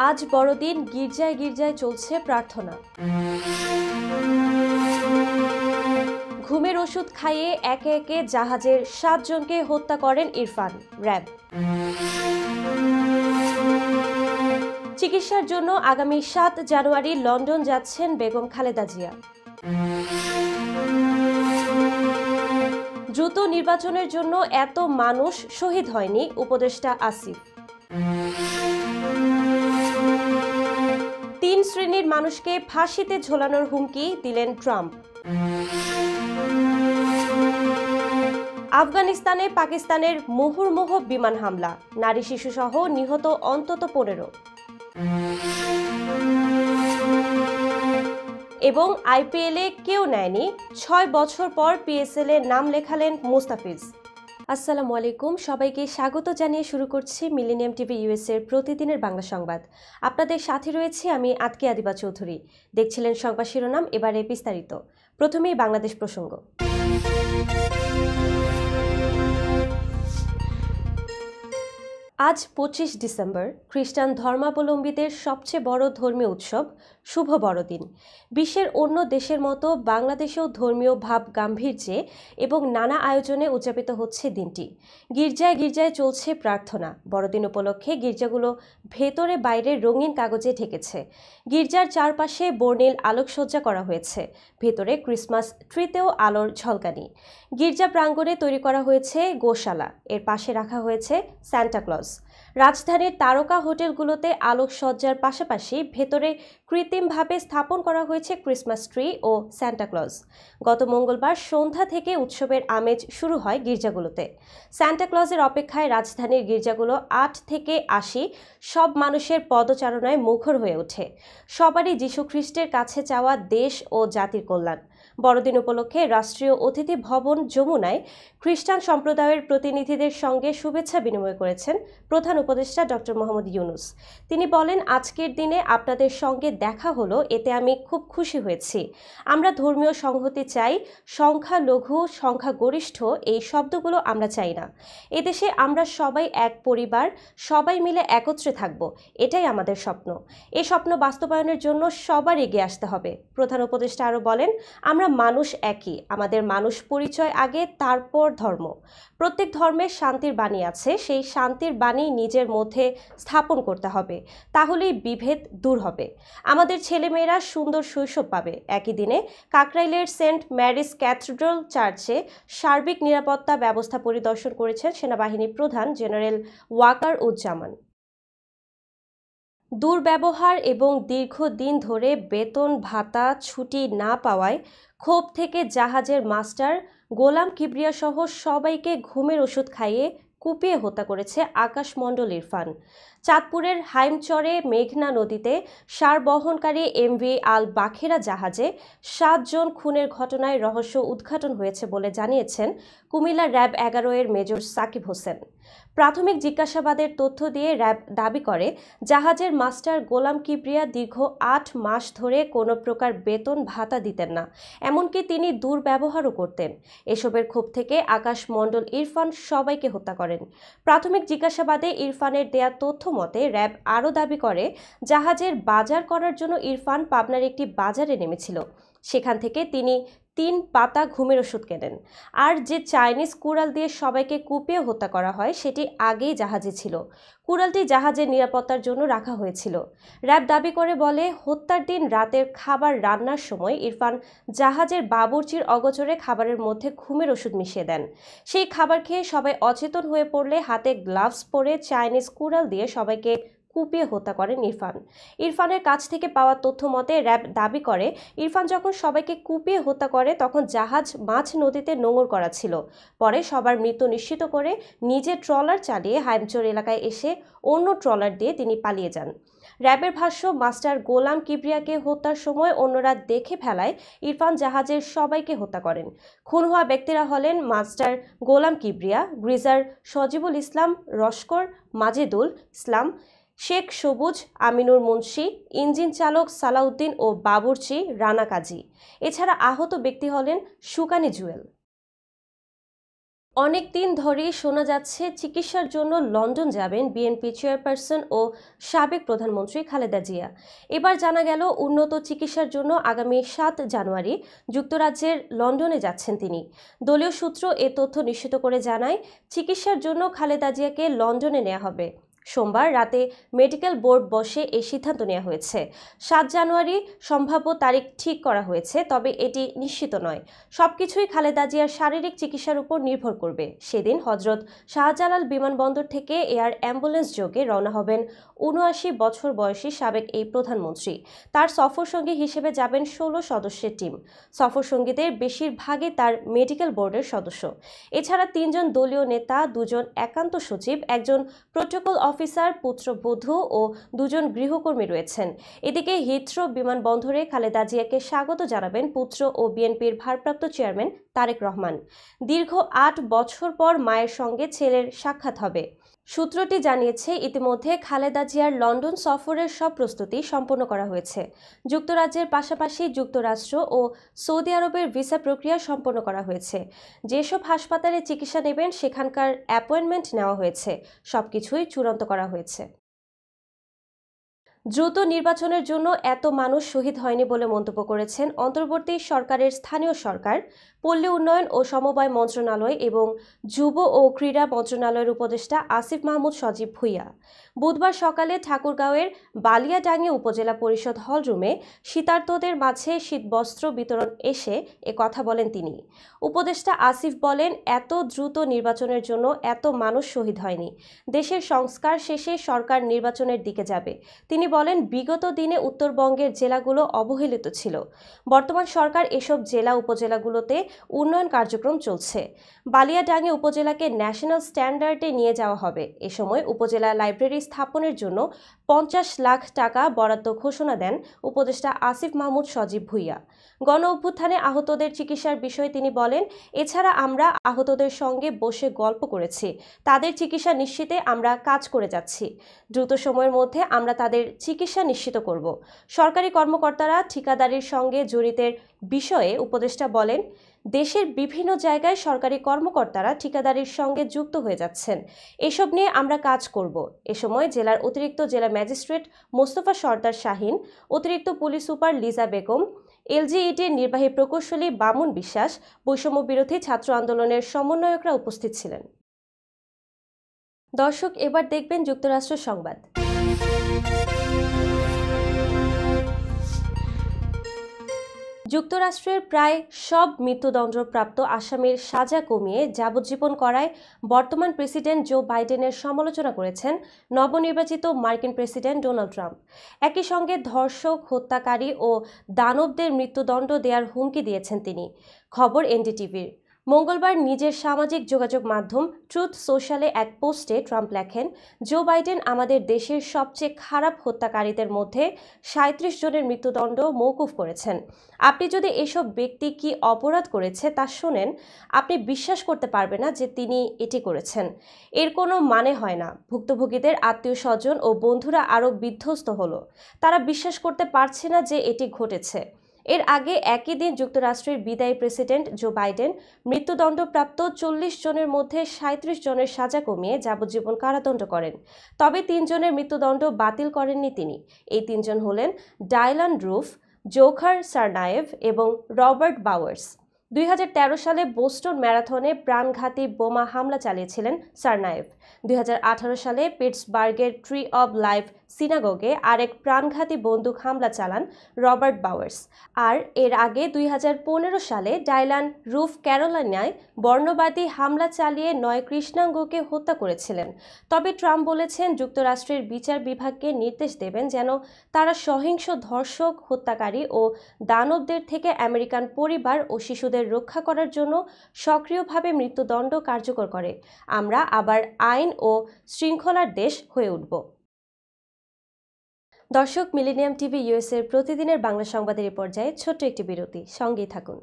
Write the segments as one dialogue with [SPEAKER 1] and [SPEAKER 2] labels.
[SPEAKER 1] আজ বড়দিন, গির্জায় গির্জায় চলছে প্রার্থনা। ঘুমের ওষুধ খাইয়ে একে একে জাহাজের 7 জনকে হত্যা করেন ইরফান, র্যাব। চিকিৎসার জন্য আগামী 7 জানুয়ারি লন্ডন যাচ্ছেন বেগম খালেদা জিয়া। দ্রুত নির্বাচনের জন্য এত মানুষ শহীদ হয়নি, উপদেষ্টা আসিফ। 3 শ্রেণীর মানুষকে ফাঁসিতে ঝোলানোর হুমকি দিলেন ট্রাম্প। আফগানিস্তানে পাকিস্তানের মুহুর্মুহু বিমান হামলা, নারী শিশুসহ নিহত অন্তত 15। এবং আইপিএলে কেউ নেয়নি, 6 বছর পর পিএসএলে নাম লেখালেন মুস্তাফিজ। আসসালামু আলাইকুম, সবাইকে স্বাগত জানিয়ে শুরু করছি মিলেনিয়াম টিভি ইউএসএর প্রতিদিনের বাংলা সংবাদ। আপনাদের সাথে রয়েছে আমি আতকি আদিবা চৌধুরী। দেখছিলেন সংবাদ শিরোনাম, এবারে বিস্তারিত। প্রথমেই বাংলাদেশ প্রসঙ্গ। আজ 25 ডিসেম্বর, খ্রিস্টান ধর্মাবলম্বীদের সবচেয়ে বড় ধর্মীয় উৎসব শুভ বড়দিন। বিশ্বের অন্য দেশের মতো বাংলাদেশেও ধর্মীয় ভাব গাম্ভীর্যে এবং নানা আয়োজনে উদযাপিত হচ্ছে দিনটি। গির্জায় গির্জায় চলছে প্রার্থনা। বড়দিন উপলক্ষে গির্জাগুলো ভেতরে বাইরে রঙিন কাগজে ঢেকেছে। গির্জার চারপাশে বর্ণিল আলোকসজ্জা করা হয়েছে। ভেতরে ক্রিসমাস ট্রিতেও আলোর ঝলকানি। গির্জা প্রাঙ্গণে তৈরি করা হয়েছে গোশালা, এর পাশে রাখা হয়েছে সান্টা ক্লজ। রাজধানীর তারকা হোটেলগুলোতে আলোকসজ্জার পাশাপাশি ভেতরে কৃত্রিমভাবে স্থাপন করা হয়েছে ক্রিসমাস ট্রি ও সান্টা ক্লজ। গত মঙ্গলবার সন্ধ্যা থেকে উৎসবের আমেজ শুরু হয় গির্জাগুলোতে। সান্টা ক্লজের অপেক্ষায় রাজধানীর গির্জাগুলো 8 থেকে 80 সব মানুষের পদচারণায় মুখর হয়ে ওঠে। সবারই যীশু খ্রিস্টের কাছে চাওয়া দেশ ও জাতির কল্যাণ। বড়দিন উপলক্ষে রাষ্ট্রীয় অতিথি ভবন যমুনায় খ্রিস্টান সম্প্রদায়ের প্রতিনিধিদের সঙ্গে শুভেচ্ছা বিনিময় করেছেন প্রধান উপদেষ্টা ডক্টর মোহাম্মদ ইউনুস। তিনি বলেন, আজকের দিনে আপনাদের সঙ্গে দেখা হলো, এতে আমি খুব খুশি হয়েছি। আমরা ধর্মীয় সংহতি চাই, সংখ্যালঘু সংখ্যাগরিষ্ঠ এই শব্দগুলো আমরা চাই না। এদেশে আমরা সবাই এক পরিবার, সবাই মিলে একত্রে থাকব, এটাই আমাদের স্বপ্ন। এই স্বপ্ন বাস্তবায়নের জন্য সবার এগিয়ে আসতে হবে। প্রধান উপদেষ্টা আরও বলেন, আমরা মানুষ একই, আমাদের মানুষ পরিচয় আগে, তারপর ধর্ম। প্রত্যেক ধর্মের শান্তির বাণী আছে, সেই শান্তির বাণী নিজের মধ্যে স্থাপন করতে হবে, তাহলেই বিভেদ দূর হবে। আমাদের ছেলেমেয়েরা সুন্দর শৈশব পাবে। একই দিনে কাকরাইলের সেন্ট ম্যারিস ক্যাথিড্রাল চার্চে সার্বিক নিরাপত্তা ব্যবস্থা পরিদর্শন করেছেন সেনাবাহিনী প্রধান জেনারেল ওয়াকার উজ্জামান। দুর্ব্যবহার এবং দীর্ঘদিন ধরে বেতন ভাতা ছুটি না পাওয়ায় ক্ষোভ থেকে জাহাজের মাস্টার গোলাম কিবরিয়া সহ সবাইকে ঘুমের ওষুধ খাইয়ে কুপিয়ে হত্যা করেছে আকাশমণ্ডল ইরফান। চাঁদপুরের হাইমচরে মেঘনা নদীতে সার বহনকারী এমভি আল বাখেরা জাহাজে 7 জন খুনের ঘটনায় রহস্য উদ্ঘাটন হয়েছে বলে জানিয়েছেন কুমিল্লা র্যাব 11 এর মেজর সাকিব হোসেন। প্রাথমিক জিজ্ঞাসাবাদের তথ্য দিয়ে র্যাব দাবি করে, জাহাজের মাস্টার গোলাম কিবরিয়া দীর্ঘ 8 মাস ধরে কোনো প্রকার বেতন ভাতা দিতেন না, এমনকি তিনি দুর্ব্যবহারও করতেন। এসবের ক্ষোভ থেকে আকাশমণ্ডল ইরফান সবাইকে হত্যা করেন। প্রাথমিক জিজ্ঞাসাবাদে ইরফানের দেয়া তথ্য মতে র্যাব আরও দাবি করে, জাহাজের বাজার করার জন্য ইরফান পাবনার একটি বাজারে নেমেছিল। সেখান থেকে তিনি 3 পাতা ঘুমের ওষুধ কেনেন। আর যে চাইনিজ কুড়াল দিয়ে সবাইকে কুপিয়ে হত্যা করা হয় সেটি আগেই জাহাজে ছিল। কুড়ালটি জাহাজের নিরাপত্তার জন্য রাখা হয়েছিল। র্যাব দাবি করে বলে, হত্যার দিন রাতের খাবার রান্নার সময় ইরফান জাহাজের বাবুর্চির অগোচরে খাবারের মধ্যে ঘুমের ওষুধ মিশিয়ে দেন। সেই খাবার খেয়ে সবাই অচেতন হয়ে পড়লে হাতে গ্লাভস পরে চাইনিজ কুড়াল দিয়ে সবাইকে কুপিয়ে হত্যা করেন ইরফান। ইরফানের কাছ থেকে পাওয়া তথ্য মতে র্যাব দাবি করে, ইরফান যখন সবাইকে কুপিয়ে হত্যা করে তখন জাহাজ মাঝ নদীতে নোঙর করা ছিল। পরে সবার মৃত্যু নিশ্চিত করে নিজে ট্রলার চালিয়ে হাইমচর এলাকায় এসে অন্য ট্রলার দিয়ে তিনি পালিয়ে যান। র্যাবের ভাষ্য, মাস্টার গোলাম কিবরিয়াকে হত্যার সময় অন্যরা দেখে ফেলায় ইরফান জাহাজের সবাইকে হত্যা করেন। খুন হওয়া ব্যক্তিরা হলেন মাস্টার গোলাম কিবরিয়া, গ্রিজার সজিবুল ইসলাম, রস্কর মাজেদুল ইসলাম, শেখ সবুজ, আমিনুর মুন্সি, ইঞ্জিন চালক সালাউদ্দিন ও বাবুর্চি রানা কাজী। এছাড়া আহত ব্যক্তি হলেন সুকানি জুয়েল। অনেক দিন ধরেই শোনা যাচ্ছে চিকিৎসার জন্য লন্ডন যাবেন বিএনপি চেয়ারপারসন ও সাবেক প্রধানমন্ত্রী খালেদা জিয়া। এবার জানা গেল উন্নত চিকিৎসার জন্য আগামী ৭ জানুয়ারি যুক্তরাজ্যের লন্ডনে যাচ্ছেন তিনি। দলীয় সূত্র এ তথ্য নিশ্চিত করে জানায়, চিকিৎসার জন্য খালেদা জিয়াকে লন্ডনে নেওয়া হবে। সোমবার রাতে মেডিকেল বোর্ড বসে এই সিদ্ধান্ত নেওয়া হয়েছে। ৭ জানুয়ারি সম্ভাব্য তারিখ ঠিক করা হয়েছে, তবে এটি নিশ্চিত নয়। সবকিছুই খালেদা জিয়ার শারীরিক চিকিৎসার উপর নির্ভর করবে। সেদিন হজরত শাহজালাল বিমানবন্দর থেকে এয়ার অ্যাম্বুলেন্স যোগে রওনা হবেন ৭৯ বছর বয়সী সাবেক এই প্রধানমন্ত্রী। তার সফরসঙ্গী হিসেবে যাবেন ১৬ সদস্যের টিম। সফরসঙ্গীদের বেশিরভাগই তার মেডিকেল বোর্ডের সদস্য। এছাড়া ৩ জন দলীয় নেতা, ২ জন একান্ত সচিব, একজন প্রোটোকল অফিসার, পুত্রবধূ ও ২ জন গৃহকর্মী রয়েছেন। এদিকে হিথ্রো বিমানবন্দরে খালেদা জিয়াকে স্বাগত জানাবেন পুত্র ও বিএনপির ভারপ্রাপ্ত চেয়ারম্যান তারেক রহমান। দীর্ঘ ৮ বছর পর মায়ের সঙ্গে ছেলের সাক্ষাৎ হবে। সূত্রটি জানিয়েছে, ইতিমধ্যে খালেদা জিয়ার লন্ডন সফরের সব প্রস্তুতি সম্পন্ন করা হয়েছে। যুক্তরাজ্যের পাশাপাশি যুক্তরাষ্ট্র ও সৌদি আরবের ভিসা প্রক্রিয়া সম্পন্ন করা হয়েছে। যেসব হাসপাতালে চিকিৎসা নেবেন সেখানকার অ্যাপয়েন্টমেন্ট নেওয়া হয়েছে। সবকিছুই চূড়ান্ত করা হয়েছে। দ্রুত নির্বাচনের জন্য এত মানুষ শহীদ হয়নি বলে মন্তব্য করেছেন অন্তর্বর্তী সরকারের স্থানীয় সরকার, পল্লী উন্নয়ন ও সমবায় মন্ত্রণালয় এবং যুব ও ক্রীড়া মন্ত্রণালয়ের উপদেষ্টা আসিফ মাহমুদ সজীব ভুঁইয়া। বুধবার সকালে ঠাকুরগাঁওয়ের বালিয়াডাঙ্গি উপজেলা পরিষদ হলরুমে শীতার্তদের মাঝে শীতবস্ত্র বিতরণ এসে কথা বলেন তিনি। উপদেষ্টা আসিফ বলেন, এত দ্রুত নির্বাচনের জন্য এত মানুষ শহীদ হয়নি। দেশের সংস্কার শেষে সরকার নির্বাচনের দিকে যাবে। তিনি বলেন, বিগত দিনে উত্তরবঙ্গের জেলাগুলো অবহেলিত ছিল। বর্তমান সরকার এসব জেলা উপজেলাগুলোতে উন্নয়ন কার্যক্রম চলছে। বালিয়াডাঙ্গি উপজেলাকে ন্যাশনাল স্ট্যান্ডার্ডে নিয়ে যাওয়া হবে। এ সময় উপজেলা লাইব্রেরি স্থাপনের জন্য ৫০ লাখ টাকা বরাদ্দ ঘোষণা দেন উপদেষ্টা আসিফ মাহমুদ সজীব ভুঁইয়া। গণ অভ্যুত্থানে আহতদের চিকিৎসার বিষয়ে তিনি বলেন, এছাড়া আমরা আহতদের সঙ্গে বসে গল্প করেছি। তাদের চিকিৎসা নিশ্চিতে আমরা কাজ করে যাচ্ছি। দ্রুত সময়ের মধ্যে আমরা তাদের চিকিৎসা নিশ্চিত করব। সরকারি কর্মকর্তারা ঠিকাদারির সঙ্গে জড়িতের বিষয়ে উপদেষ্টা বলেন, দেশের বিভিন্ন জায়গায় সরকারি কর্মকর্তারা ঠিকাদারির সঙ্গে যুক্ত হয়ে যাচ্ছেন। এসব নিয়ে আমরা কাজ করব। এ সময় জেলার অতিরিক্ত জেলা ম্যাজিস্ট্রেট মোস্তফা সরদার শাহীন, অতিরিক্ত পুলিশ সুপার লিজা বেগম, এলজিইডির নির্বাহী প্রকৌশলী বামুন বিশ্বাস, বৈষম্য বিরোধী ছাত্র আন্দোলনের সমন্বয়করা উপস্থিত ছিলেন। দর্শক, এবার দেখবেন যুক্তরাষ্ট্র সংবাদ। যুক্তরাষ্ট্রের প্রায় সব মৃত্যুদণ্ডপ্রাপ্ত আসামির সাজা কমিয়ে যাবজ্জীবন করায় বর্তমান প্রেসিডেন্ট জো বাইডেনের সমালোচনা করেছেন নবনির্বাচিত মার্কিন প্রেসিডেন্ট ডোনাল্ড ট্রাম্প। একই সঙ্গে ধর্ষক, হত্যাকারী ও দানবদের মৃত্যুদণ্ড দেওয়ার হুমকি দিয়েছেন তিনি। খবর এনডিটিভির। মঙ্গলবার নিজের সামাজিক যোগাযোগ মাধ্যম ট্রুথ সোশ্যালে এক পোস্টে ট্রাম্প লেখেন, জো বাইডেন আমাদের দেশের সবচেয়ে খারাপ হত্যাকারীদের মধ্যে ৩৭ জনের মৃত্যুদণ্ড মওকুফ করেছেন। আপনি যদি এসব ব্যক্তি কি অপরাধ করেছে তা শোনেন, আপনি বিশ্বাস করতে পারবেন না যে তিনি এটি করেছেন। এর কোনো মানে হয় না। ভুক্তভোগীদের আত্মীয় স্বজন ও বন্ধুরা আরও বিধ্বস্ত হলো। তারা বিশ্বাস করতে পারছে না যে এটি ঘটেছে। এর আগে একই দিন যুক্তরাষ্ট্রের বিদায়ী প্রেসিডেন্ট জো বাইডেন মৃত্যুদণ্ডপ্রাপ্ত ৪০ জনের মধ্যে ৩৭ জনের সাজা কমিয়ে যাবজ্জীবন কারাদণ্ড করেন। তবে ৩ জনের মৃত্যুদণ্ড বাতিল করেননি তিনি। এই ৩ জন হলেন ডায়লান রুফ, জোখার সারনায়েভ এবং রবার্ট বাউয়ার্স। ২০১৩ সালে বোস্টন ম্যারাথনে প্রাণঘাতী বোমা হামলা চালিয়েছিলেন সারনায়েভ। ২০১৮ সালে পিটসবার্গের ট্রি অব লাইফ সিনাগোগে আরেক প্রাণঘাতী বন্দুক হামলা চালান রবার্ট বাউয়ার্স। আর এর আগে ২০১৫ সালে ডায়লান রুফ ক্যারোলাইনায় বর্ণবাদী হামলা চালিয়ে ৯ কৃষ্ণাঙ্গকে হত্যা করেছিলেন। তবে ট্রাম্প বলেছেন, যুক্তরাষ্ট্রের বিচার বিভাগকে নির্দেশ দেবেন যেন তারা সহিংস ধর্ষক, হত্যাকারী ও দানবদের থেকে আমেরিকান পরিবার ও শিশুদের রক্ষা করার জন্য সক্রিয়ভাবে মৃত্যুদণ্ড কার্যকর করে। আমরা আবার আইন ও শৃঙ্খলার দেশ হয়ে উঠব। দর্শক, মিলেনিয়াম টিভি ইউএসএর প্রতিদিনের বাংলা সংবাদের এই পর্যায়ে ছোট্ট একটি বিরতি, সঙ্গেই থাকুন।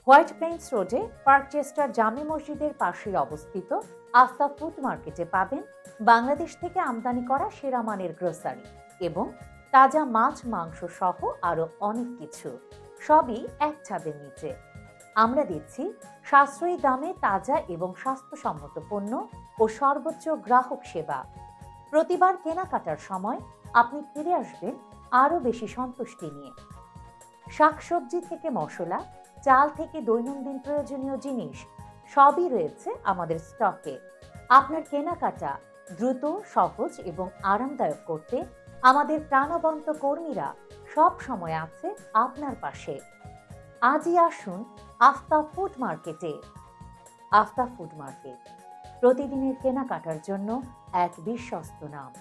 [SPEAKER 2] হোয়াইট প্লেন্স রোডে পার্কচেস্টার জামে মসজিদের পাশে অবস্থিত আস্থা ফুড মার্কেটে পাবেন বাংলাদেশ থেকে আমদানি করা সেরা মানের গ্রোসারি এবং তাজা মাছ, মাংস সহ আরো অনেক কিছু, সবই এক ছাদের নিচে। আমরা দিচ্ছি সাশ্রয়ী দামে তাজা এবং স্বাস্থ্যসম্মত পণ্য ও সর্বোচ্চ গ্রাহক সেবা। প্রতিবার কেনাকাটার সময় আপনি ফিরে আসবেন আরও বেশি সন্তুষ্টি নিয়ে। শাকসবজি থেকে মশলা, চাল থেকে দৈনন্দিন প্রয়োজনীয় জিনিস সবই রয়েছে আমাদের স্টকে। আপনার কেনাকাটা দ্রুত, সহজ এবং আরামদায়ক করতে আমাদের প্রাণবন্ত কর্মীরা সব সময় আছে আপনার পাশে। আজই আসুন আফতাব ফুড মার্কেটে। আফতাব ফুড মার্কেট প্রতিদিনের কেনাকাটার জন্য এক বিশ্বস্ত নাম।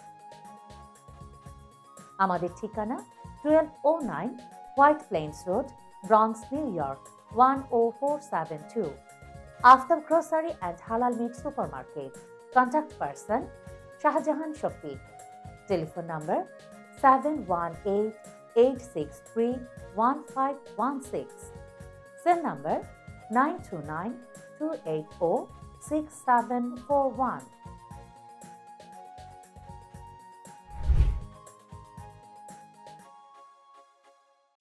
[SPEAKER 2] আমাদের ঠিকানা 1209 White Plains Road, Bronx, New York 10472। Aftab grocery and halal meat super market. Contact person Shahjahan Shafiq. Telephone number 7188631516। Cell number 9292806741।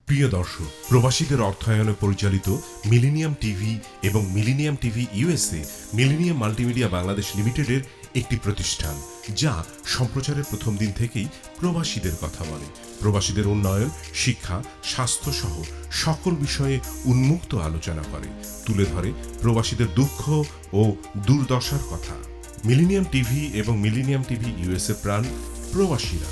[SPEAKER 3] প্রিয় দর্শক, প্রবাসীদের অর্থায়নে পরিচালিত মিলেনিয়াম টিভি এবং millennium TV USA millennium multimedia Bangladesh লিমিটেডের একটি প্রতিষ্ঠান, যা সম্প্রচারের প্রথম দিন থেকেই প্রবাসীদের কথা বলে। প্রবাসীদের উন্নয়ন, শিক্ষা, স্বাস্থ্য সহ সকল বিষয়ে উন্মুক্ত আলোচনা করে, তুলে ধরে প্রবাসীদের দুঃখ ও দুর্দশার কথা। মিলেনিয়াম টিভি এবং মিলেনিয়াম টিভি ইউএসএ প্রাণ প্রবাসীরা।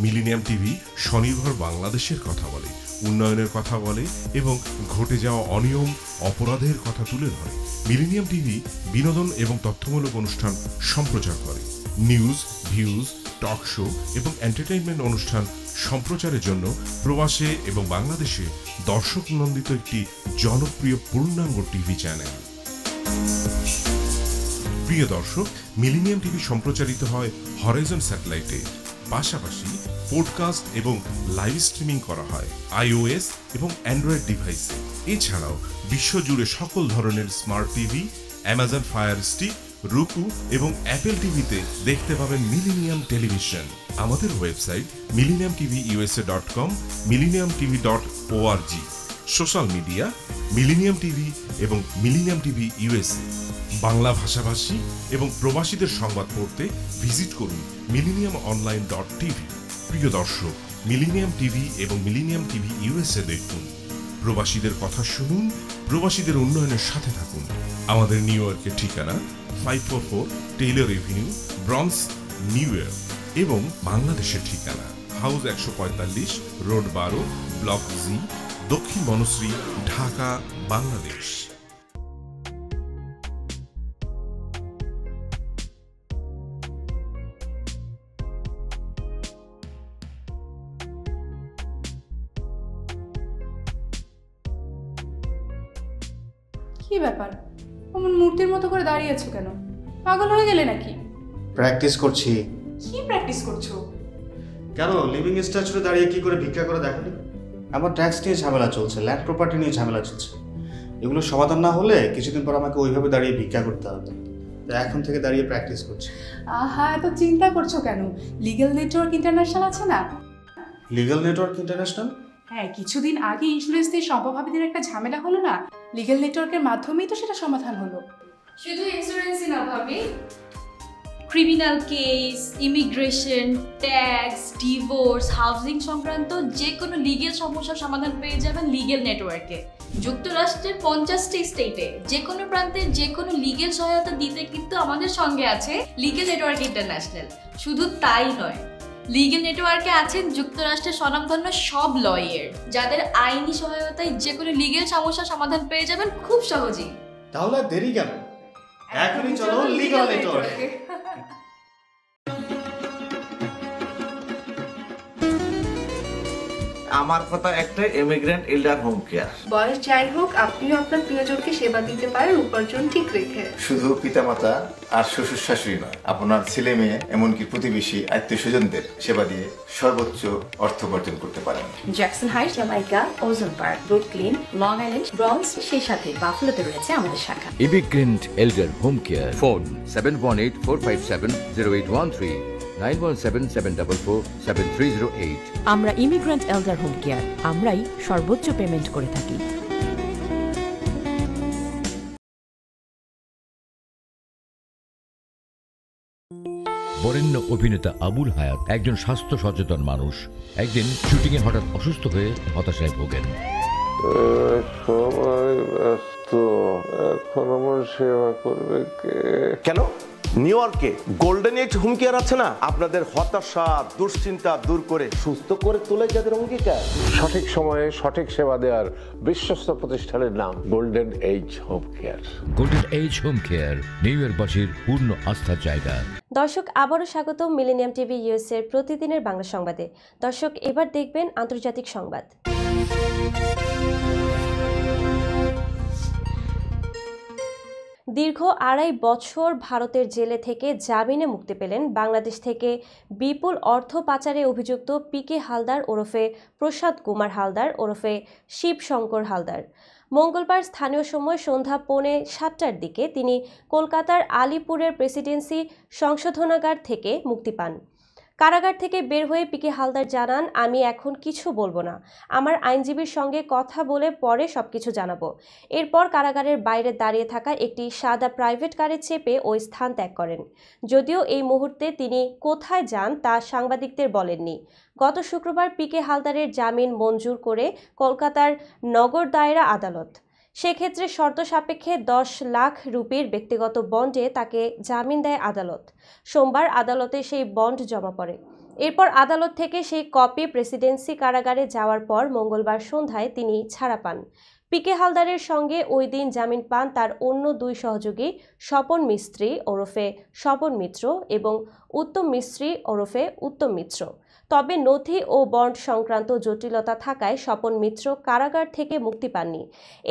[SPEAKER 3] মিলেনিয়াম টিভি স্বনির্ভর বাংলাদেশের কথা বলে, উন্নয়নের কথা বলে এবং ঘটে যাওয়া অনিয়ম, অপরাধের কথা তুলে ধরে। মিলেনিয়াম টিভি বিনোদন এবং তথ্যমূলক অনুষ্ঠান সম্প্রচার করে। নিউজ, ভিউজ, টক শো এবং এন্টারটেইনমেন্ট অনুষ্ঠান সম্প্রচারের জন্য প্রবাসে এবং বাংলাদেশে দর্শক নন্দিত একটি জনপ্রিয় পূর্ণাঙ্গ টিভি চ্যানেল। প্রিয় দর্শক, মিলেনিয়াম টিভি সম্প্রচারিত হয় হরাইজন স্যাটেলাইটে, পাশাপাশি পডকাস্ট এবং লাইভ স্ট্রিমিং করা হয় iOS এবং অ্যান্ড্রয়েড ডিভাইসে। এছাড়াও বিশ্বজুড়ে সকল ধরনের smart TV, Amazon fire stick, রুকু এবং অ্যাপেল টিভিতে দেখতে পাবেন মিলেনিয়াম টেলিভিশন। আমাদের website millenniumtvusa.com, millenniumtv.org। Social media millennium TV এবং মিলেনিয়াম টিভি ইউএসএ। বাংলা ভাষাভাষী এবং প্রবাসীদের সংবাদ পড়তে ভিজিট করুন millenniumonline.tv। প্রিয় দর্শক, মিলেনিয়াম টিভি এবং মিলেনিয়াম টিভি ইউএসএ দেখুন, প্রবাসীদের কথা শুনুন, প্রবাসীদের উন্নয়নের সাথে থাকুন। আমাদের নিউ ইয়র্কের ঠিকানা 544 Taylor Avenue, bronze, New York এবং বাংলাদেশের ঠিকানা হাউস 145, রোড 12, ব্লক জি, দক্ষিণ বনশ্রী, ঢাকা, বাংলাদেশ।
[SPEAKER 4] কি ব্যাপার, অমন মূর্তির মতো করে দাঁড়িয়ে আছো কেন? পাগল হয়ে গেলে নাকি?
[SPEAKER 5] প্র্যাকটিস করছি।
[SPEAKER 4] কি প্র্যাকটিস করছো?
[SPEAKER 5] কেন, লিভিং স্ট্যাচুতে দাঁড়িয়ে কি করে ভিক্ষা করে দেখনি? আমার ট্যাক্স নিয়ে ঝামেলা চলছে, ল্যান্ড প্রপার্টি নিয়ে ঝামেলা চলছে। এগুলো সমাধান না হলে কিছুদিন পর আমাকে ওইভাবে দাঁড়িয়ে ভিক্ষা করতে হবে। তো এখন থেকে দাঁড়িয়ে প্র্যাকটিস করছি।
[SPEAKER 4] আহা, এত চিন্তা করছো কেন? লিগ্যাল নেটওয়ার্ক ইন্টারন্যাশনাল আছে না?
[SPEAKER 5] Legal network international?
[SPEAKER 4] হ্যাঁ, কিছুদিন আগে ইন্স্যুরেন্স দিয়ে সম্পভাবীদের একটা ঝামেলা হলো না, লিগ্যাল নেটওয়ার্কের মাধ্যমেই তো সেটা সমাধান হলো।
[SPEAKER 6] শুধু ইন্স্যুরেন্সই না ভাবি, criminal case, immigration, tax, divorce, housing সংক্রান্ত যে কোনো লিগ্যাল সমস্যার সমাধান পেয়ে যাবেন লিগ্যাল নেটওয়ার্কে। যুক্তরাষ্ট্রের 50টি স্টেটে যে কোনো প্রান্তে যে কোনো লিগ্যাল সহায়তা দিতে কিন্তু আমাদের সঙ্গে আছে লিগ্যাল নেটওয়ার্ক ইন্টারন্যাশনাল। শুধু তাই নয়, লিগ্যাল নেটওয়ার্কে আছেন যুক্তরাষ্ট্রের স্বনামধন্য সব লয়ার, যাদের আইনি সহায়তায় যে কোনো লিগ্যাল সমস্যার সমাধান পেয়ে যাবেন খুব সহজেই।
[SPEAKER 5] তাহলে দেরি কেন? এখনই চলো লিগ্যাল নেটওয়ার্কে।
[SPEAKER 7] আমার কথা একটাই, ইমিগ্রেন্ট এল্ডার হোম কেয়ার।
[SPEAKER 8] বয়স যাই হোক, আপনিও আপনার প্রিয়জনকে সেবা দিতে পারেন উপার্জন ঠিক রেখে।
[SPEAKER 7] শুধু পিতামাতা আর শ্বশুর শাশুড়ি নয়, আপনার ছেলে মেয়ে এমনকি প্রতিবেশী আত্মীয় স্বজনদের সেবা দিয়ে সর্বোচ্চ অর্থ উপার্জন করতে পারেন।
[SPEAKER 9] জ্যাকসন হাইটস, জামাইকা, ওজন park, Brooklyn, long island, bronze, সেই সাথে বাফলোতে রয়েছে আমাদের শাখা।
[SPEAKER 10] Immigrant এল্ডার home care, phone 7184570813, 9177447308।
[SPEAKER 9] আমরা ইমিগ্রেন্ট এল্ডার হোম কেয়ার, আমরাই সর্বোচ্চ পেমেন্ট করে থাকি।
[SPEAKER 10] বরেণ্য অভিনেতা আবুল হায়াত একজন স্বাস্থ্য সচেতন মানুষ। একদিন শুটিংয়ে হঠাৎ অসুস্থ হয়ে হতাশায় ভোগেন।
[SPEAKER 11] সবাই ব্যস্ত, এখন আমার সেবা করবে কে?
[SPEAKER 12] কেন? নিউ ইয়র্কে গোল্ডেন এইজ হোম কেয়ার আছে না, আপনাদের হতাশা দুশ্চিন্তা দূর করে সুস্থ করে তোলে যাদের অঙ্গীকার।
[SPEAKER 11] সঠিক সময়ে সঠিক সেবা দেওয়ার বিশ্বস্ত প্রতিষ্ঠানের নাম golden age home care.
[SPEAKER 10] Golden age home care নিউ ইয়র্কবাসীর পূর্ণ আস্থার জায়গা।
[SPEAKER 1] দর্শক, আবারও স্বাগত মিলেনিয়াম টিভি ইউএস এর প্রতিদিনের বাংলা সংবাদে। দর্শক, এবার দেখবেন আন্তর্জাতিক সংবাদ। দীর্ঘ 2.5 বছর ভারতের জেলে থেকে জামিনে মুক্তি পেলেন বাংলাদেশ থেকে বিপুল অর্থ পাচারে অভিযুক্ত পিকে হালদার ওরফে প্রসাদ কুমার হালদার ওরফে শিবশঙ্কর হালদার। মঙ্গলবার স্থানীয় সময় সন্ধ্যা 6:45টার দিকে তিনি কলকাতার আলিপুরের প্রেসিডেন্সি সংশোধনাগার থেকে মুক্তি পান। কারাগার থেকে বের হয়ে পিকে হালদার জানান, আমি এখন কিছু বলবো না, আমার আইনজীবীর সঙ্গে কথা বলে পরে সবকিছু জানাবো। এরপর কারাগারের বাইরে দাঁড়িয়ে থাকা একটি সাদা প্রাইভেট কারে চেপে ওই স্থান ত্যাগ করেন। যদিও এই মুহূর্তে তিনি কোথায় যান তা সাংবাদিকদের বলেননি। গত শুক্রবার পিকে হালদারের জামিন মঞ্জুর করে কলকাতার নগর দায়রা আদালত। সেক্ষেত্রে শর্ত সাপেক্ষে 10 লাখ রুপির ব্যক্তিগত বন্ডে তাকে জামিন দেয় আদালত। সোমবার আদালতে সেই বন্ড জমা পড়ে। এরপর আদালত থেকে সেই কপি প্রেসিডেন্সি কারাগারে যাওয়ার পর মঙ্গলবার সন্ধ্যায় তিনি ছাড়া পান। পিকে হালদারের সঙ্গে ওই দিন জামিন পান তার অন্য 2 সহযোগী স্বপন মিস্ত্রি ওরফে স্বপন মিত্র এবং উত্তম মিস্ত্রি ওরফে উত্তম মিত্র। তবে নথি ও বন্ড সংক্রান্ত জটিলতা থাকায় স্বপন মিত্র কারাগার থেকে মুক্তি পাননি।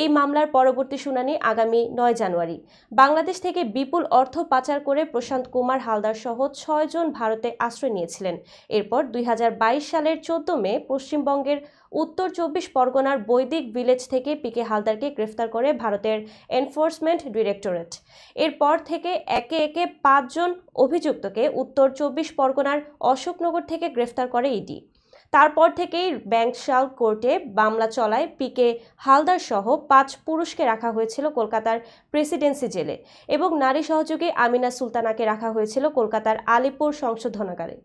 [SPEAKER 1] এই মামলার পরবর্তী শুনানি আগামী 9 জানুয়ারি। বাংলাদেশ থেকে বিপুল অর্থ পাচার করে প্রশান্ত কুমার হালদার সহ 6 জন ভারতে আশ্রয় নিয়েছিলেন। এরপর 2022 সালের 14 মে পশ্চিমবঙ্গের উত্তর 24 পরগনার বৈদিক ভিলেজ থেকে পিকে হালদারকে গ্রেফতার করে ভারতের এনফোর্সমেন্ট ডিরেক্টরেট। এরপর থেকে একে একে 5 জন অভিযুক্তকে উত্তর 24 পরগনার অশোকনগর থেকে গ্রেফতার করে ইডি। তারপর থেকেই ব্যাংকশাল কোর্টে মামলা চলায় পিকে হালদার সহ 5 পুরুষকে রাখা হয়েছিল কলকাতার প্রেসিডেন্সি জেলে এবং নারী সহযোগী আমিনা সুলতানাকে রাখা হয়েছিল কলকাতার আলিপুর সংশোধনাগারে।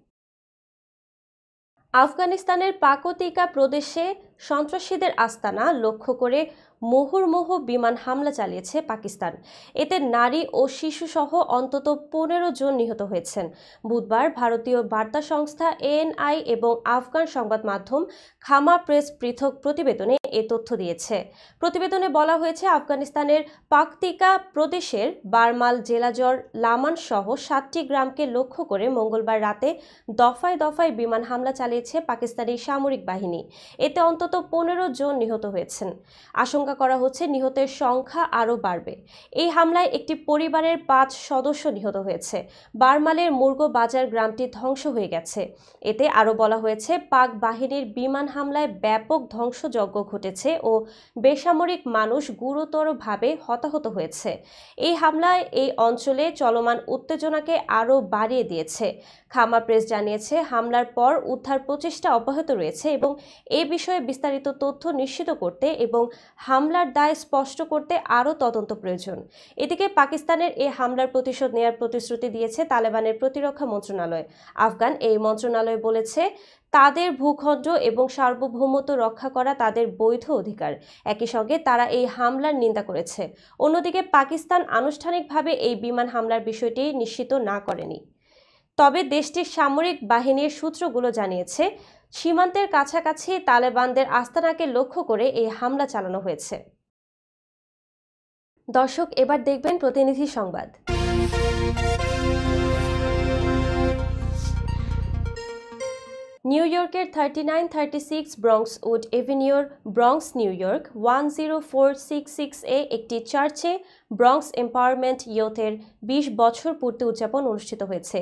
[SPEAKER 1] আফগানিস্তানের পাকতিকা প্রদেশে সন্ত্রাসীদের আস্তানা লক্ষ্য করে মুহুর্মুহু বিমান হামলা চালিয়েছে পাকিস্তান। এতে নারী ও শিশুসহ অন্তত 15 জন নিহত হয়েছেন। বুধবার ভারতীয় বার্তা সংস্থা ANI এবং আফগান সংবাদ মাধ্যম খামা প্রেস পৃথক প্রতিবেদনে এ তথ্য দিয়েছে। প্রতিবেদনে বলা হয়েছে, আফগানিস্তানের পাকতিকা প্রদেশের বারমাল জেলাজর লামান সহ 7টি গ্রামকে লক্ষ্য করে মঙ্গলবার রাতে দফায় দফায় বিমান হামলা চালিয়েছে পাকিস্তানি সামরিক বাহিনী। এতে অন্তত 15 জন নিহত হয়েছেন। আশঙ্কা করা হচ্ছে নিহতের সংখ্যা আরও বাড়বে। এই হামলায় একটি পরিবারের 5 সদস্য নিহত হয়েছে। বারমালের মুরগো বাজার গ্রামটি ধ্বংস হয়ে গেছে। এতে আরও বলা হয়েছে, পাক বাহিনীর বিমান হামলায় ব্যাপক ধ্বংসযজ্ঞ ঘটেছে ও বেসামরিক মানুষ গুরুতরভাবে হতাহত হয়েছে। এই হামলায় এই অঞ্চলে চলমান উত্তেজনাকে আরও বাড়িয়ে দিয়েছে। খামা প্রেস জানিয়েছে, হামলার পর উদ্ধার প্রচেষ্টা অব্যাহত রয়েছে এবং এ বিষয়ে বিস্তারিত তথ্য নিশ্চিত করতে এবং হামলার দায় স্পষ্ট করতে আরও তদন্ত প্রয়োজন। এদিকে পাকিস্তানের এই হামলার প্রতিশোধ নেয়ার প্রতিশ্রুতি দিয়েছে তালেবানের প্রতিরক্ষা মন্ত্রণালয়। আফগান এই মন্ত্রণালয় বলেছে, তাদের ভূখণ্ড এবং সার্বভৌমত্ব রক্ষা করা তাদের বৈধ অধিকার। একই সঙ্গে তারা এই হামলার নিন্দা করেছে। অন্যদিকে পাকিস্তান আনুষ্ঠানিকভাবে এই বিমান হামলার বিষয়টি নিশ্চিত না করেনি। তবে দেশটির সামরিক বাহিনীর সূত্রগুলো জানিয়েছে, সীমান্তের কাছাকাছি তালেবানদের আস্তানাকে লক্ষ্য করে এই হামলা চালানো হয়েছে। দর্শক, এবার দেখবেন প্রতিনিধি সংবাদ। নিউ ইয়র্কের 3936 ব্রঙ্কস উড এভিনিউর ব্রঙ্কস নিউ ইয়র্ক 10466 একটি চার্চে ব্রঙ্কস এম্পাওয়ারমেন্ট ইয়থের 20 বছর পূর্তি উদযাপন অনুষ্ঠিত হয়েছে।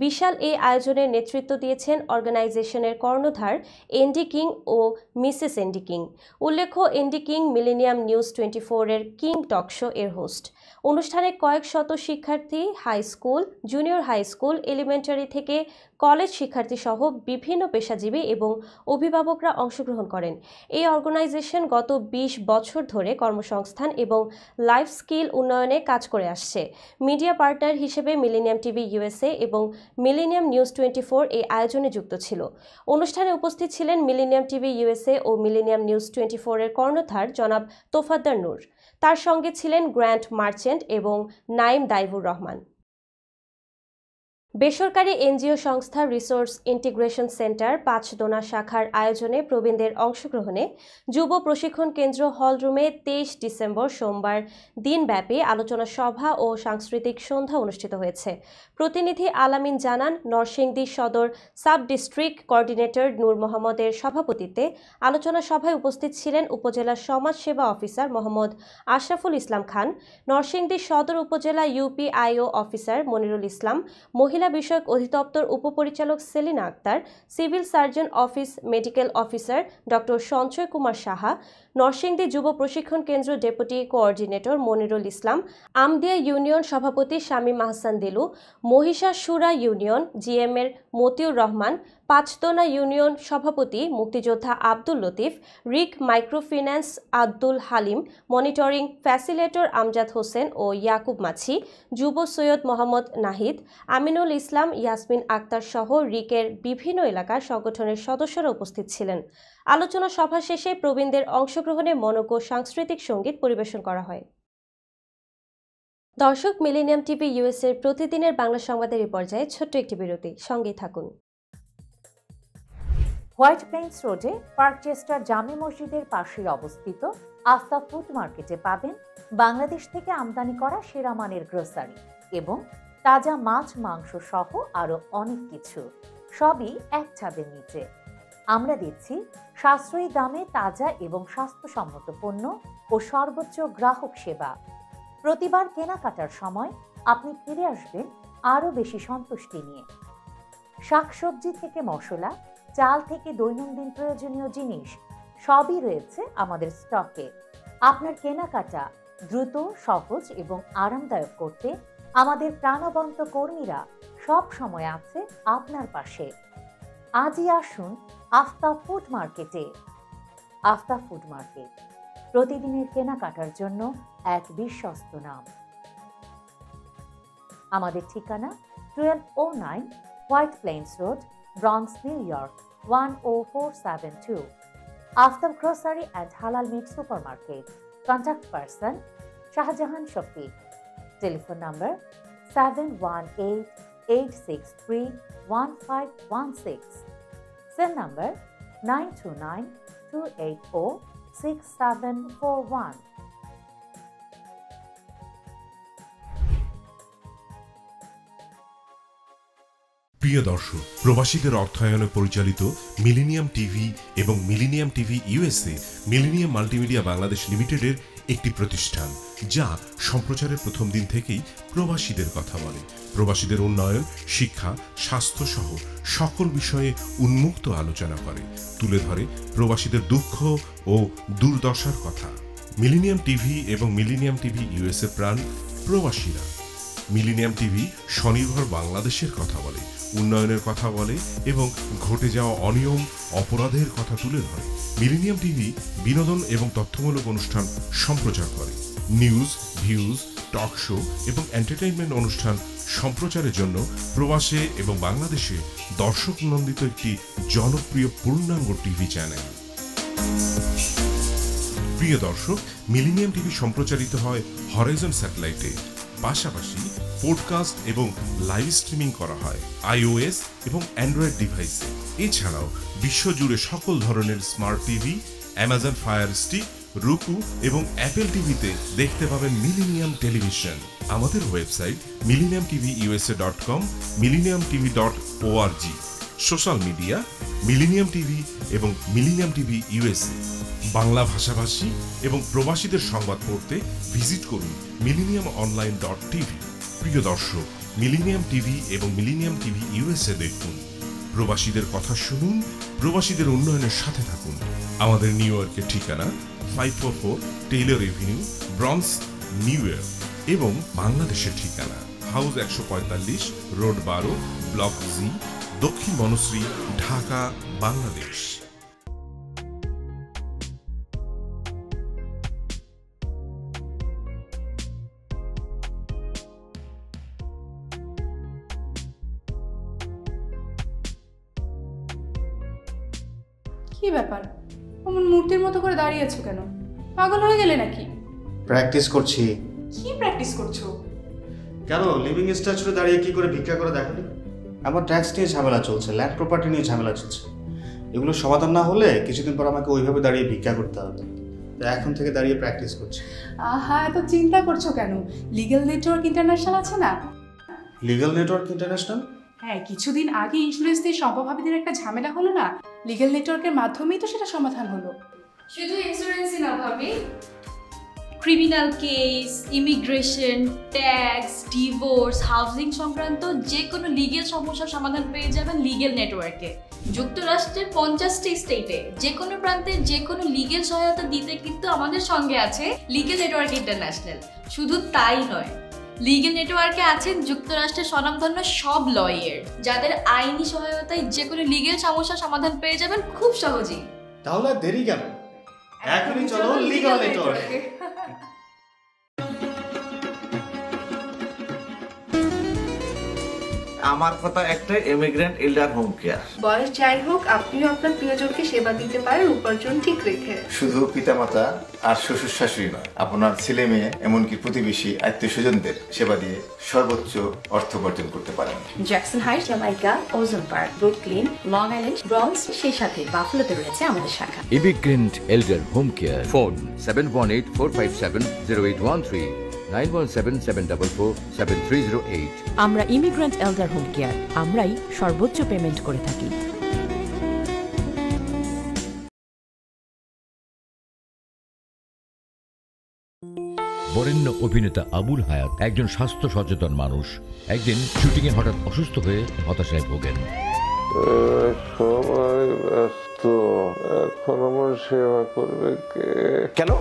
[SPEAKER 1] বিশাল এই আয়োজনের নেতৃত্ব দিয়েছেন অর্গানাইজেশনের কর্ণধার এন্ডি কিং ও মিসেস এন্ডি কিং। উল্লেখ্য, এন্ডি কিং মিলেনিয়াম নিউজ 24 এর কিং টক শো এর হোস্ট। অনুষ্ঠানে কয়েক শত শিক্ষার্থী, high school, junior high school, elementary থেকে কলেজ শিক্ষার্থী সহ বিভিন্ন পেশাজীবী এবং অভিভাবকরা অংশগ্রহণ করেন। এই অর্গানাইজেশন গত 20 বছর ধরে কর্মসংস্থান এবং লাইফ স্কিল উন্নয়নে কাজ করে আসছে। মিডিয়া পার্টনার হিসেবে মিলেনিয়াম টিভি ইউএসএ এবং মিলেনিয়াম নিউজ 24 এই আয়োজনে যুক্ত ছিল। অনুষ্ঠানে উপস্থিত ছিলেন মিলেনিয়াম টিভি ইউএসএ ও মিলেনিয়াম নিউজ 24 এর কর্ণধার জনাব তোফাদ্দার নূর। তার সঙ্গে ছিলেন গ্র্যান্ট মার্চেন্ট এবং নাইম দাইবুর রহমান। বেসরকারি এনজিও সংস্থা রিসোর্স ইন্টিগ্রেশন সেন্টার পাঁচদোনা শাখার আয়োজনে প্রবীণদের অংশগ্রহণে যুব প্রশিক্ষণ কেন্দ্র হলরুমে 23 ডিসেম্বর সোমবার দিনব্যাপী আলোচনা সভা ও সাংস্কৃতিক সন্ধ্যা অনুষ্ঠিত হয়েছে। প্রতিনিধি আলামিন জানান, নরসিংদী সদর সাব ডিস্ট্রিক্ট কোঅর্ডিনেটর নূর মোহাম্মদের সভাপতিত্বে আলোচনা সভায় উপস্থিত ছিলেন উপজেলা সমাজ সেবা অফিসার মোহাম্মদ আশরাফুল ইসলাম খান, নরসিংদী সদর উপজেলা ইউপিআইও অফিসার মনিরুল ইসলাম, মহিলা বিষয়ক অধিদপ্তর উপপরিচালক Selina Akter, civil surgeon office medical officer doctor Sanjay Kumar Saha, Narsingdi যুব প্রশিক্ষণ কেন্দ্র deputy coordinator Monirul Islam, Amdia union সভাপতি শামীম আহসান দিলু, মহিষাসুরা ইউনিয়ন জিএম এর মতিউর রহমান, পাঁচদোনা ইউনিয়ন সভাপতি মুক্তিযোদ্ধা আব্দুল লতিফ, রিক microfinance Abdul Halim, monitoring facilitator Amjad Hossain ও ইয়াকুব মাছি, যুব সৈয়দ মোহাম্মদ নাহিদ, আমিনুল ইসলাম, ইয়াসমিন আক্তার সহ রিকের বিভিন্ন এলাকার সংগঠনের সদস্যরা উপস্থিত ছিলেন। আলোচনা সভা শেষে প্রবীণদের অংশগ্রহণে মনোজ্ঞ সাংস্কৃতিক সঙ্গীত পরিবেশন করা হয়। দর্শক, মিলেনিয়াম টিভি ইউএসএ এর প্রতিদিনের বাংলা সংবাদের এই পর্যায়ে ছোট্ট একটি বিরতি, সঙ্গেই থাকুন।
[SPEAKER 2] হোয়াইট প্লেন্স রোডে পার্কচেস্টার জামে মসজিদের পাশে অবস্থিত আস্থা ফুড মার্কেটে পাবেন বাংলাদেশ থেকে আমদানি করা সেরা মানের গ্রোসারি এবং তাজা মাছ মাংস সহ আরো অনেক কিছু, সবই এক ছাদের নিচে। আমরা দিচ্ছি সাশ্রয়ী দামে তাজা এবং স্বাস্থ্যসম্মত পণ্য ও সর্বোচ্চ গ্রাহক সেবা। প্রতিবার কেনাকাটার সময় আপনি ফিরে আসবেন আরো বেশি সন্তুষ্টি নিয়ে। শাকসবজি থেকে মশলা, চাল থেকে দৈনন্দিন প্রয়োজনীয় জিনিস সবই রয়েছে আমাদের স্টকে। আপনার কেনাকাটা দ্রুত, সহজ এবং আরামদায়ক করতে আমাদের প্রাণবন্ত কর্মীরা সব সময় আছে আপনার পাশে। আজই আসুন আস্থা ফুড মার্কেটে। আস্থা ফুড মার্কেট, প্রতিদিনের কেনাকাটার জন্য এক বিশ্বস্ত নাম। আমাদের ঠিকানা 1209 White Plains Road, Bronx, New York 10472। Aftab grocery and halal meat supermarket. Contact person Shahjahan Shafiq. Telephone number 7188631516। Cell number 9292846741।
[SPEAKER 3] প্রিয় দর্শক, প্রবাসীদের অর্থায়নে পরিচালিত মিলেনিয়াম টিভি এবং millennium TV USA millennium multimedia Bangladesh লিমিটেডের একটি প্রতিষ্ঠান, যা সম্প্রচারের প্রথম দিন থেকেই প্রবাসীদের কথা বলে। প্রবাসীদের উন্নয়ন, শিক্ষা, স্বাস্থ্য সহ সকল বিষয়ে উন্মুক্ত আলোচনা করে, তুলে ধরে প্রবাসীদের দুঃখ ও দুর্দশার কথা। মিলেনিয়াম টিভি এবং মিলেনিয়াম টিভি ইউএসএ প্রাণ প্রবাসীরা। মিলেনিয়াম টিভি স্বনির্ভর বাংলাদেশের কথা বলে, উন্নয়নের কথা বলে এবং ঘটে যাওয়া অনিয়ম, অপরাধের কথা তুলে ধরে। মিলেনিয়াম টিভি বিনোদন এবং তথ্যমূলক অনুষ্ঠান সম্প্রচার করে। নিউজ, ভিউজ, টক শো এবং এন্টারটেইনমেন্ট অনুষ্ঠান সম্প্রচারের জন্য প্রবাসে এবং বাংলাদেশে দর্শক নন্দিত একটি জনপ্রিয় পূর্ণাঙ্গ টিভি চ্যানেল। প্রিয় দর্শক, মিলেনিয়াম টিভি সম্প্রচারিত হয় হরাইজন স্যাটেলাইটে। পাশাপাশি পডকাস্ট এবং লাইভ স্ট্রিমিং করা হয় iOS এবং অ্যান্ড্রয়েড ডিভাইসে। এছাড়াও বিশ্বজুড়ে সকল ধরনের smart TV, Amazon fire stick, রুকু এবং অ্যাপেল টিভিতে দেখতে পাবেন মিলেনিয়াম টেলিভিশন। আমাদের website millenniumtvusa.com, millenniumtv.org। Social media millennium TV এবং মিলেনিয়াম টিভি ইউএসএ। বাংলা ভাষাভাষী এবং প্রবাসীদের সংবাদ পড়তে ভিজিট করুন millenniumonline.tv। প্রিয় দর্শক, মিলেনিয়াম টিভি এবং মিলেনিয়াম টিভি ইউএসএ দেখুন। প্রবাসীদের কথা শুনুন, প্রবাসীদের উন্নয়নের সাথে থাকুন। আমাদের নিউ ইয়র্কের ঠিকানা 544 Taylor Avenue, Bronx, New York এবং বাংলাদেশের ঠিকানা হাউস 145, রোড 12, ব্লক জি, দক্ষিণ বনশ্রী, ঢাকা, বাংলাদেশ।
[SPEAKER 4] কি ব্যাপার, অমন মূর্তির মতো করে দাঁড়িয়ে আছো কেন? পাগল হয়ে গেলে নাকি?
[SPEAKER 5] প্র্যাকটিস করছি।
[SPEAKER 4] কি প্র্যাকটিস করছো?
[SPEAKER 5] কেন লিভিং স্ট্যাচুরে দাঁড়িয়ে কি করে ভিক্ষা করে দেখনি? আমার ট্যাক্স নিয়ে ঝামেলা চলছে, ল্যান্ড প্রপার্টি নিয়ে ঝামেলা চলছে। এগুলো সমাধান না হলে কিছুদিন পর আমাকে ওইভাবে দাঁড়িয়ে ভিক্ষা করতে হবে। তাই এখন থেকে দাঁড়িয়ে প্র্যাকটিস করছি।
[SPEAKER 4] আহা, এত চিন্তা করছো কেন? লিগ্যাল নেটওয়ার্ক ইন্টারন্যাশনাল আছে না?
[SPEAKER 5] Legal network international?
[SPEAKER 4] হ্যাঁ, কিছুদিন আগে ইন্স্যুরেন্স দিয়ে সম্পভাবীদের একটা ঝামেলা হলো না, লিগ্যাল নেটওয়ার্কের মাধ্যমেই তো সেটা সমাধান হলো।
[SPEAKER 6] শুধু ইন্স্যুরেন্সই না ভাবি, criminal case, immigration, tax, divorce, housing সংক্রান্ত যে কোনো লিগেল সমস্যার সমাধান পেয়ে যাবেন লিগেল নেটওয়ার্কে। যুক্তরাষ্ট্রের 50টি স্টেটে যে কোনো প্রান্তে যে কোনো লিগেল সহায়তা দিতে কিন্তু আমাদের সঙ্গে আছে লিগেল নেটওয়ার্ক ইন্টারন্যাশনাল। শুধু তাই নয়, লিগেল নেটওয়ার্কে আছেন যুক্তরাষ্ট্রের স্বনামধন্য সব লয়ার, যাদের আইনি সহায়তায় যে কোনো লিগেল সমস্যার সমাধান পেয়ে যাবেন খুব সহজেই।
[SPEAKER 5] তাহলে দেরি কেন? এখনই চলো লিগ্যাল নেটওয়ার্কে।
[SPEAKER 13] আমার কথা একটাই, ইমিগ্রেন্ট এল্ডার হোম কেয়ার।
[SPEAKER 8] বয়স যাই হোক, আপনিও আপনার প্রিয়জনকে সেবা দিতে পারেন উপার্জন ঠিক রেখে।
[SPEAKER 7] শুধু পিতামাতা আর শ্বশুর শাশুড়ি নয়, আপনার ছেলে মেয়ে এমনকি প্রতিবেশী আত্মীয় স্বজনদের সেবা দিয়ে সর্বোচ্চ অর্থ উপার্জন করতে পারেন।
[SPEAKER 9] জ্যাকসন হাইট, জামাইকা, ওজন park, Brooklyn, long island, bronze, সেই সাথে বাফলোতে রয়েছে আমাদের শাখা।
[SPEAKER 10] Immigrant এল্ডার home care, phone 7184570813, 9177447308।
[SPEAKER 14] আমরা ইমিগ্রেন্ট এল্ডার হোম কেয়ার, আমরাই সর্বোচ্চ পেমেন্ট করে থাকি।
[SPEAKER 10] বরেণ্য অভিনেতা আবুল হায়াত একজন স্বাস্থ্য সচেতন মানুষ। একদিন শুটিংয়ে হঠাৎ অসুস্থ হয়ে হতাশায় ভোগেন।
[SPEAKER 11] সবাই ব্যস্ত, এখন আমার সেবা করবে কে?
[SPEAKER 12] কেন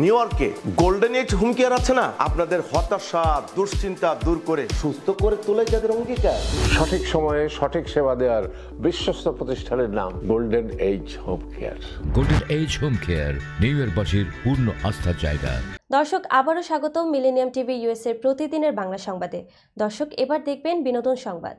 [SPEAKER 12] নিউ ইয়র্কে গোল্ডেন এজ হোম কেয়ার আছে না? আপনাদের হতাশা দুশ্চিন্তা দূর করে সুস্থ করে তোলে যাদের অঙ্গীকার।
[SPEAKER 11] সঠিক সময়ে সঠিক সেবা দেওয়ার বিশ্বস্ত প্রতিষ্ঠানের নাম golden age home care.
[SPEAKER 10] Golden age home care নিউ ইয়র্কবাসীর পূর্ণ আস্থার জায়গা।
[SPEAKER 1] দর্শক, আবারও স্বাগতম মিলেনিয়াম টিভি ইউএস এর প্রতিদিনের বাংলা সংবাদে। দর্শক, এবার দেখবেন বিনোদন সংবাদ।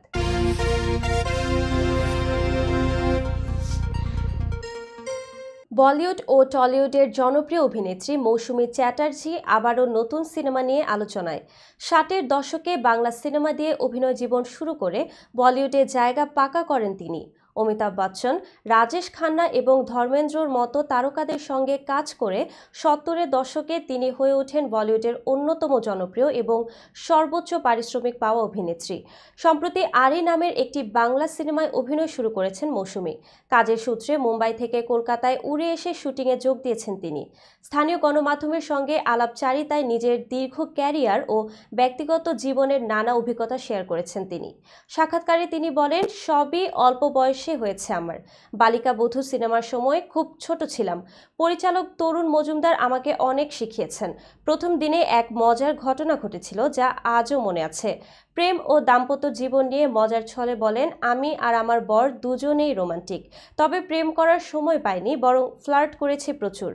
[SPEAKER 1] বলিউড ও টলিউডের জনপ্রিয় অভিনেত্রী মৌসুমী চ্যাটার্জি আবারও নতুন সিনেমা নিয়ে আলোচনায়। 60-এর দশকে বাংলা সিনেমা দিয়ে অভিনয় জীবন শুরু করে বলিউডে জায়গা পাকা করেন তিনি। অমিতাভ বচ্চন, রাজেশ খান্না এবং ধর্মেন্দ্রর মতো তারকাদের সঙ্গে কাজ করে 70-এর দশকে তিনি হয়ে ওঠেন বলিউডের অন্যতম জনপ্রিয় এবং সর্বোচ্চ পারিশ্রমিক পাওয়া অভিনেত্রী। সম্প্রতি আরি নামের একটি বাংলা সিনেমায় অভিনয় শুরু করেছেন মৌসুমী। কাজের সূত্রে মুম্বাই থেকে কলকাতায় উড়ে এসে শুটিংয়ে যোগ দিয়েছেন তিনি। স্থানীয় গণমাধ্যমের সঙ্গে আলাপচারিতায় নিজের দীর্ঘ ক্যারিয়ার ও ব্যক্তিগত জীবনের নানা অভিজ্ঞতা শেয়ার করেছেন তিনি। সাক্ষাৎকারে তিনি বলেন, সবই অল্প বয়সে হয়েছে আমার। বালিকা বধূ সিনেমার সময় খুব ছোট ছিলাম। পরিচালক তরুণ মজুমদার আমাকে অনেক শিখিয়েছেন। প্রথম দিনে এক মজার ঘটনা ঘটেছিল যা আজও মনে আছে। প্রেম ও দাম্পত্য জীবন নিয়ে মজার ছলে বলেন, আমি আর আমার বর দুজনেই রোমান্টিক, তবে প্রেম করার সময় পাইনি, বরং ফ্লার্ট করেছি প্রচুর।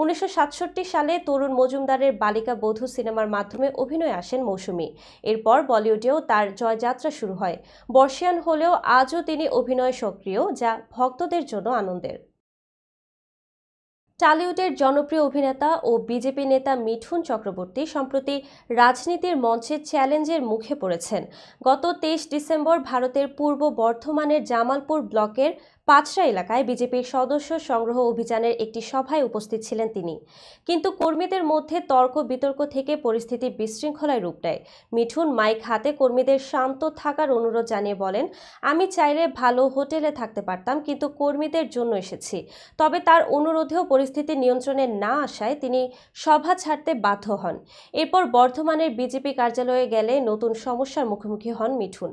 [SPEAKER 1] 1967 সালে তরুণ মজুমদারের বালিকা বধূ সিনেমার মাধ্যমে অভিনয়ে আসেন মৌসুমী। এরপর বলিউডেও তার জয়যাত্রা শুরু হয়। বর্ষিয়ান হলেও আজও তিনি অভিনয়ে সক্রিয়, যা ভক্তদের জন্য আনন্দের। টলিউডের জনপ্রিয় অভিনেতা ও বিজেপি নেতা মিঠুন চক্রবর্তী সম্প্রতি রাজনীতির মঞ্চে চ্যালেঞ্জের মুখে পড়েছেন। গত 23 ডিসেম্বর ভারতের পূর্ব বর্ধমানের জামালপুর ব্লকের পাঁচরা এলাকায় বিজেপির সদস্য সংগ্রহ অভিযানের একটি সভায় উপস্থিত ছিলেন তিনি। কিন্তু কর্মীদের মধ্যে তর্ক বিতর্ক থেকে পরিস্থিতি বিশৃঙ্খলায় রূপ নেয়। মিঠুন মাইক হাতে কর্মীদের শান্ত থাকার অনুরোধ জানিয়ে বলেন, আমি চাইলে ভালো হোটেলে থাকতে পারতাম, কিন্তু কর্মীদের জন্য এসেছি। তবে তার অনুরোধেও পরিস্থিতি নিয়ন্ত্রণে না আসায় তিনি সভা ছাড়তে বাধ্য হন। এরপর বর্ধমানের বিজেপি কার্যালয়ে গেলে নতুন সমস্যার মুখোমুখি হন মিঠুন।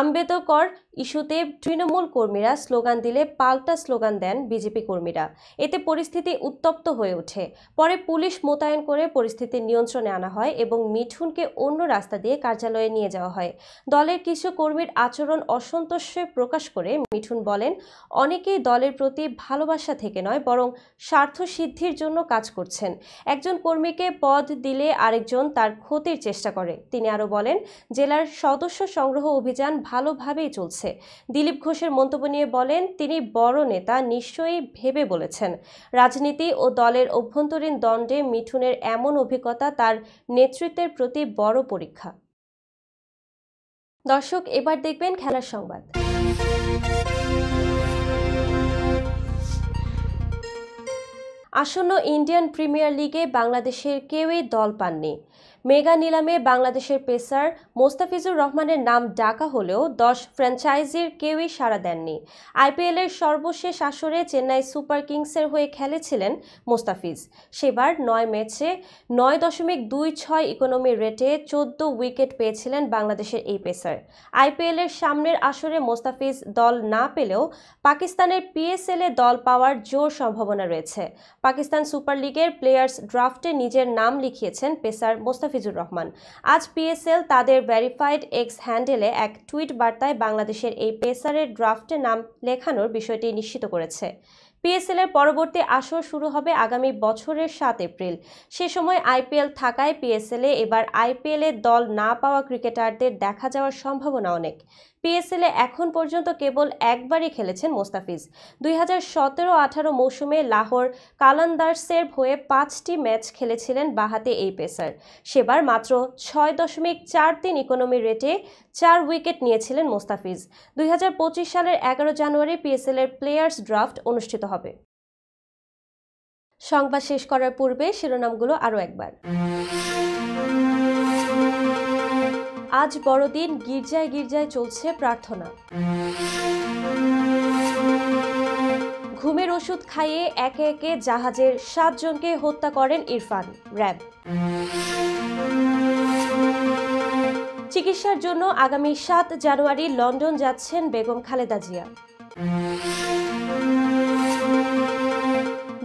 [SPEAKER 1] আম্বেদকর ইস্যুতে তৃণমূল কর্মীরা স্লোগান দিলে পাল্টা স্লোগান দেন বিজেপি কর্মীরা। এতে পরিস্থিতি উত্তপ্ত হয়ে ওঠে। পরে পুলিশ মোতায়েন করে পরিস্থিতি নিয়ন্ত্রণে আনা হয় এবং মিঠুনকে অন্য রাস্তা দিয়ে কার্যালয়ে নিয়ে যাওয়া হয়। দলের কিছু কর্মীর আচরণ অসন্তোষে প্রকাশ করে মিঠুন বলেন, অনেকেই দলের প্রতি ভালোবাসা থেকে নয়, বরং স্বার্থ স্বার্থ সিদ্ধির জন্য কাজ করছেন। একজন কর্মীকে পদ দিলে আরেকজন তার ক্ষতির চেষ্টা করে। তিনি আরও বলেন, জেলার সদস্য সংগ্রহ অভিযান ভালোভাবেই চলছে। দিলীপ ঘোষের মন্তব্য নিয়ে বলেন, তিনি বড় নেতা, নিশ্চয়ই ভেবে বলেছেন। রাজনীতি ও দলের অভ্যন্তরীণ দ্বন্দ্বে মিঠুনের এমন অভিজ্ঞতা তার নেতৃত্বের প্রতি বড় পরীক্ষা। দর্শক, এবার দেখবেন খেলার সংবাদ। আসন্ন ইন্ডিয়ান প্রিমিয়ার লিগে বাংলাদেশের কেউই দল পাননি। মেগা নিলামে বাংলাদেশের পেসার মোস্তাফিজুর রহমানের নাম ডাকা হলেও 10 ফ্র্যাঞ্চাইজির কেউই সাড়া দেননি। আইপিএলের সর্বশেষ আসরে চেন্নাই সুপার কিংসের হয়ে খেলেছিলেন মোস্তাফিজ। সেবার 9 ম্যাচে 9.26 ইকোনমি রেটে 14 উইকেট পেয়েছিলেন বাংলাদেশের এই পেসার। আইপিএলের সামনের আসরে মোস্তাফিজ দল না পেলেও পাকিস্তানের পিএসএলে দল পাওয়ার জোর সম্ভাবনা রয়েছে। পাকিস্তান সুপার লিগের প্লেয়ার্স ড্রাফটে নিজের নাম লিখিয়েছেন পেসার মোস্তাফিজুর রহমান। আজ পিএসএল তাদের ভেরিফাইড এক্স হ্যান্ডেলে এক টুইট বার্তায় বাংলাদেশের এই পেসারের ড্রাফটে নাম লেখানোর বিষয়টি নিশ্চিত করেছে। পিএসএল এর পরবর্তী আসর শুরু হবে আগামী বছরের 7 এপ্রিল। সে সময় আইপিএল থাকায় পিএসএল এ এবার আইপিএল এ দল না পাওয়া ক্রিকেটারদের দেখা যাওয়ার সম্ভাবনা অনেক। পিএসএল এ এখন পর্যন্ত কেবল একবারই খেলেছেন মোস্তাফিজ। 2017-18 মৌসুমে লাহোর কালান্দার্সের হয়ে 5টি ম্যাচ খেলেছিলেন বাঁহাতি এই পেসার। সেবার মাত্র 6.43 ইকোনমি রেটে 4 উইকেট নিয়েছিলেন মোস্তাফিজ। 2025 সালের 11 জানুয়ারি পিএসএল এর প্লেয়ার্স ড্রাফট অনুষ্ঠিত হবে। সংবাদ শেষ করার পূর্বে শিরোনামগুলো আরও একবার। আজ বড়দিন, গির্জায় গির্জায় চলছে প্রার্থনা। ঘুমের ওষুধ খাইয়ে একে একে জাহাজের 7 জনকে হত্যা করেন ইরফান, র্যাব। চিকিৎসার জন্য আগামী 7 জানুয়ারি লন্ডন যাচ্ছেন বেগম খালেদা জিয়া।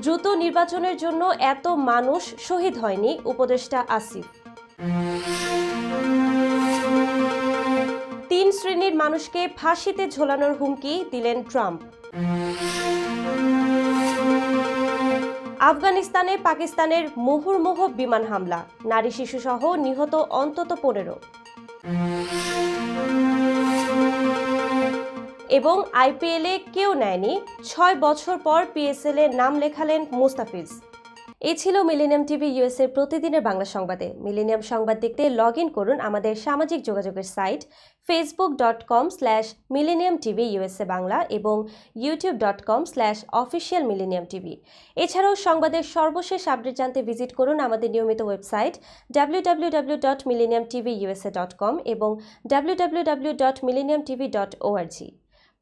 [SPEAKER 1] দ্রুত নির্বাচনের জন্য এত মানুষ শহীদ হয়নি, উপদেষ্টা আসিফ। 3 শ্রেণীর মানুষকে ফাঁসিতে ঝোলানোর হুমকি দিলেন ট্রাম্প। আফগানিস্তানে পাকিস্তানের মুহুর্মুহ বিমান হামলা, নারী শিশুসহ নিহত অন্তত 15। এবং আইপিএলে কেউ নেয়নি, 6 বছর পর পিএসএল এ নাম লেখালেন মোস্তাফিজ। এই ছিল মিলেনিয়াম টিভি ইউএসএ প্রতিদিনের বাংলা সংবাদে। মিলেনিয়াম সংবাদ দেখতে লগ ইন করুন আমাদের সামাজিক যোগাযোগের সাইট facebook.com/millenniumtvusa বাংলা এবং youtube.com/officialmillenniumtv। এছাড়াও সংবাদের সর্বশেষ আপডেট জানতে ভিজিট করুন আমাদের নিয়মিত ওয়েবসাইট www.millenniumtvusa.com এবং www.millenniumtv.org।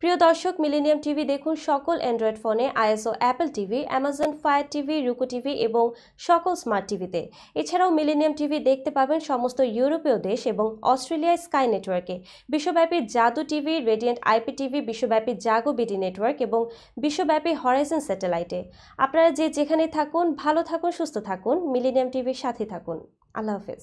[SPEAKER 1] প্রিয় দর্শক, মিলেনিয়াম টিভি দেখুন সকল অ্যান্ড্রয়েড ফোনে, ISO Apple TV, Amazon fire TV, রুকু টিভি এবং সকল স্মার্ট টিভিতে। এছাড়াও মিলেনিয়াম টিভি দেখতে পাবেন সমস্ত ইউরোপীয় দেশ এবং অস্ট্রেলিয়ায় স্কাই নেটওয়ার্কে, বিশ্বব্যাপী জাদু টিভি, রেডিয়েন্ট আইপি টিভি, বিশ্বব্যাপী জাগো বিডি নেটওয়ার্ক এবং বিশ্বব্যাপী হরাইজন স্যাটেলাইটে। আপনারা যেখানে থাকুন, ভালো থাকুন, সুস্থ থাকুন, মিলেনিয়াম টিভির সাথে থাকুন। আল্লাহ হাফেজ।